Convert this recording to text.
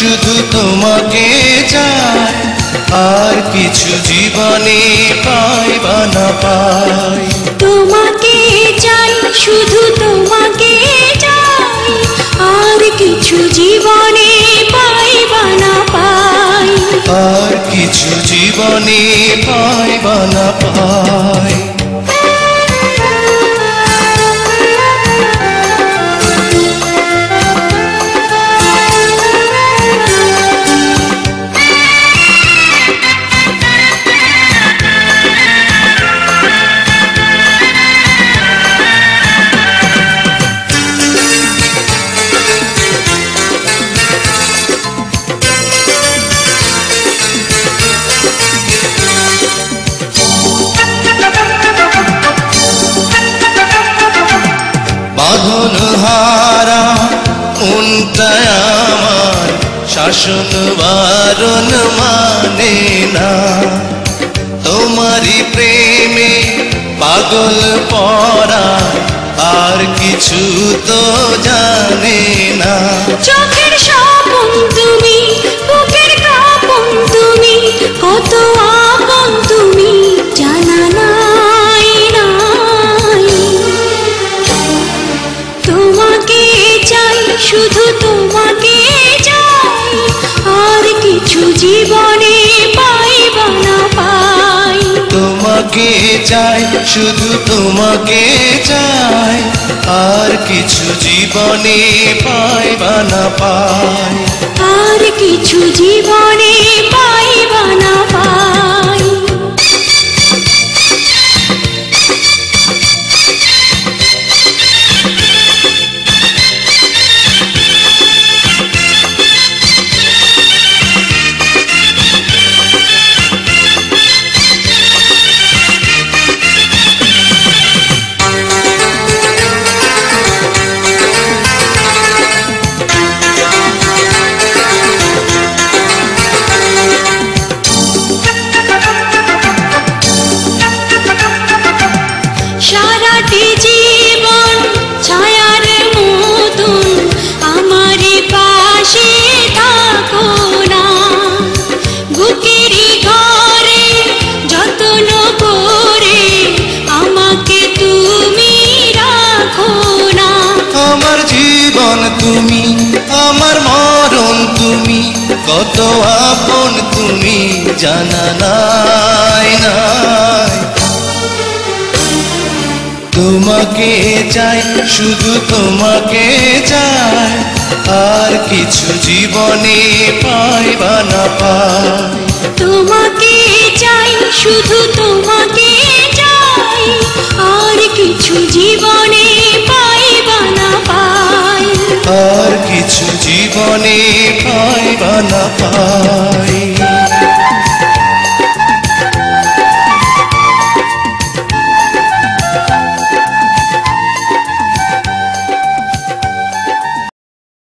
শুধু তোমাকে চাই, আর কিছু জীবনে পাই বা না পাই। তোমাকে চাই, শুধু তোমাকে চাই, আর কিছু জীবনে পাই বা না পাই। আর কিছু জীবনে পাই বা না পাই। বাঁধন হারা মনটায় আমার শাসন বারণ মানে না, তোমারই প্রেমে পাগল পড়া আর কিছু তো জানে না। চোখের স্বপন তুমি, বুকের কাঁপন তুমি, কত আপন তুমি জানা নাই নাই। তোমাকে চাই, শুধু তোমাকে চাই, আর কিছু জীবনে পাই বা না পাই। তোমাকে চাই, শুধু তোমাকে চাই, আর কিছু জীবনে পাই বা না পাই। আর কিছু জীবনে পাই বা না পাই। সারাটি জীবন ছায়ার মতন আমারই পাশে থাকো না, বুকেরই ঘরে যত্ন করে আমাকে তুমি রাখো না। আমার জীবন তুমি, আমার মরণ তুমি, কত আপন তুমি জানা নাই নাই। তোমাকে চাই, শুধু তোমাকে চাই, আর কিছু জীবনে পাই বা না পাই। তোমাকে চাই, শুধু তোমাকে চাই, আর কিছু জীবনে পাই বা না পাই। আর কিছু জীবনে পাই বা না পাই।